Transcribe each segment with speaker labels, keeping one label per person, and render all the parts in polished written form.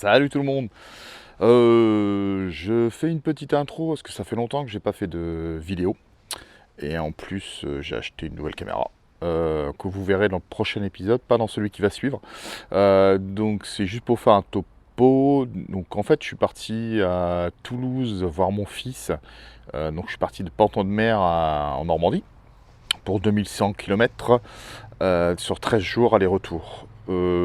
Speaker 1: Salut tout le monde. Je fais une petite intro parce que ça fait longtemps que j'ai pas fait de vidéo. Et en plus, j'ai acheté une nouvelle caméra que vous verrez dans le prochain épisode, pas dans celui qui va suivre. Donc c'est juste pour faire un topo. Donc en fait, je suis parti à Toulouse voir mon fils. Donc je suis parti de Pantin-de-Mer en Normandie pour 2100 km sur 13 jours aller-retour.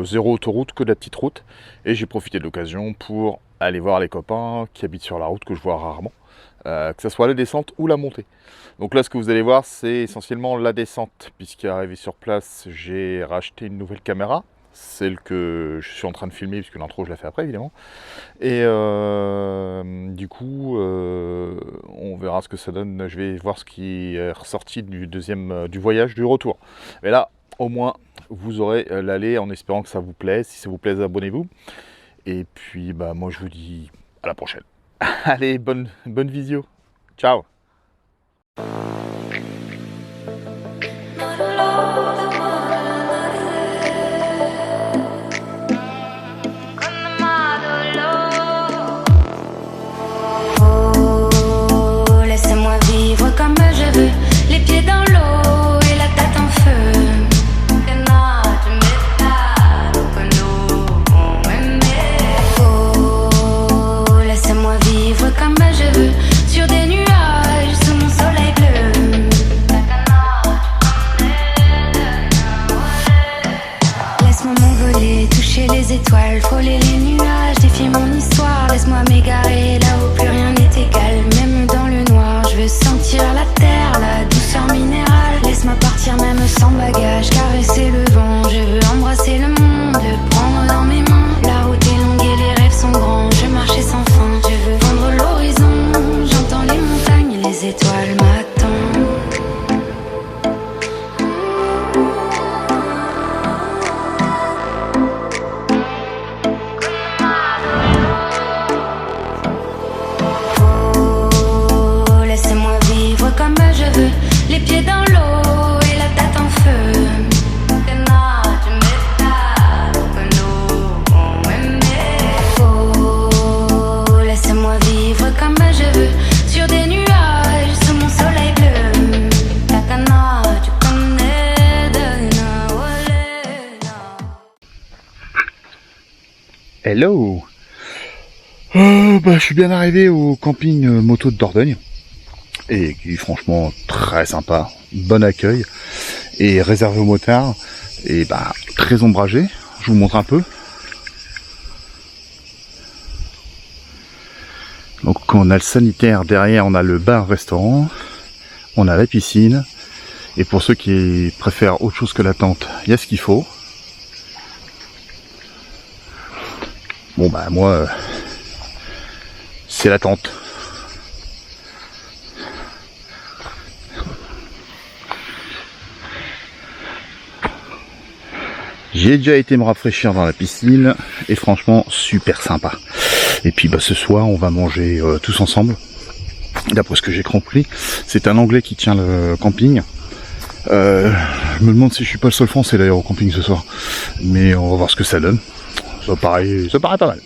Speaker 1: Zéro autoroute, que de la petite route, et j'ai profité de l'occasion pour aller voir les copains qui habitent sur la route que je vois rarement, que ce soit la descente ou la montée. Donc là, ce que vous allez voir, c'est essentiellement la descente, puisqu'arrivé sur place, j'ai racheté une nouvelle caméra, celle que je suis en train de filmer, puisque l'intro je la fais après évidemment, et du coup on verra ce que ça donne. Je vais voir ce qui est ressorti du voyage du retour, mais là au moins vous aurez l'aller, en espérant que ça vous plaise. Si ça vous plaise, abonnez-vous. Et puis bah moi je vous dis à la prochaine. Allez, bonne visio. Ciao.
Speaker 2: Oh, laissez-moi vivre comme je veux, les pieds dans l'eau et la tête en feu. Comme je veux, sur des nuages, sous mon soleil bleu. Laisse-moi m'envoler, toucher les étoiles, frôler les nuages, défier mon histoire. Laisse-moi m'égarer là où plus rien n'est égal, même dans le noir. Je veux sentir la terre, la douceur minérale. Laisse-moi partir même sans bagage, caresser le vent. Je veux embrasser le monde, prendre dans mes mains. La route est longue et les rêves sont grands. Je marchais sans fin, je veux vendre l'horizon. J'entends les montagnes, les étoiles m'attendent. Oh, laissez-moi vivre comme je veux, les pieds dans l'eau et la tête en feu. Oh, laissez-moi vivre comme je veux, sur des nuages, sous mon soleil bleu. Takana, tu connais Dana, Olena.
Speaker 1: Hello. Je suis bien arrivé au camping moto de Dordogne, et qui est franchement très sympa, bon accueil, et réservé aux motards, et très ombragé. Je vous montre un peu. Donc on a le sanitaire derrière, on a le bar-restaurant, on a la piscine, et pour ceux qui préfèrent autre chose que la tente, il y a ce qu'il faut. Bon moi c'est la tente. J'ai déjà été me rafraîchir dans la piscine et franchement super sympa. Et puis ce soir on va manger tous ensemble. D'après ce que j'ai compris, c'est un Anglais qui tient le camping. Je me demande si je suis pas le seul Français d'ailleurs au camping ce soir. Mais on va voir ce que ça donne. Ça paraît pas mal.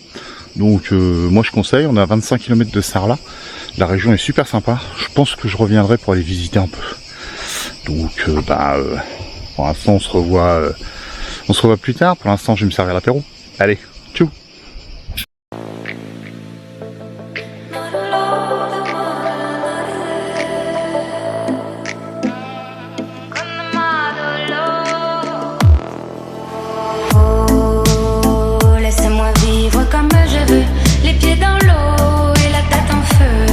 Speaker 1: Donc moi je conseille, on est à 25 km de Sarlat. La région est super sympa. Je pense que je reviendrai pour aller visiter un peu. Donc pour l'instant on se revoit plus tard. Pour l'instant je vais me servir l'apéro. Allez, tchou.
Speaker 2: Oh, laissez-moi vivre comme je veux, les pieds dans l'eau et la tête en feu.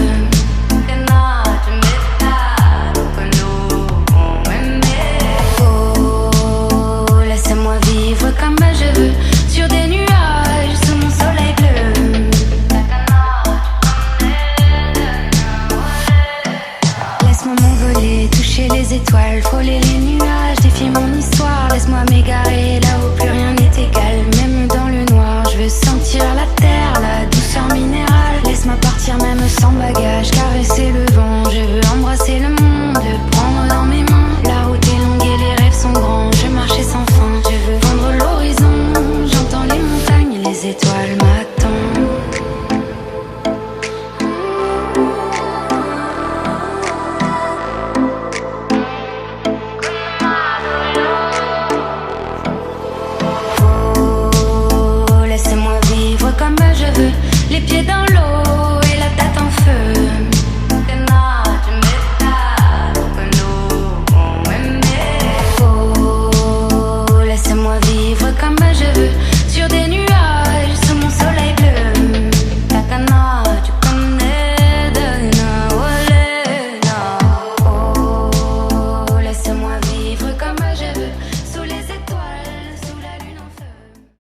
Speaker 2: Oh, laissez-moi vivre comme je veux, sur des nuages, sous mon soleil bleu. Laisse-moi m'envoler, toucher les étoiles, frôler les nuages, défier mon histoire. Laisse-moi m'égarer là où plus rien n'est égal, même dans le noir. Je veux sentir la terre, la douceur minérale. Laisse-moi partir même sans bagage, car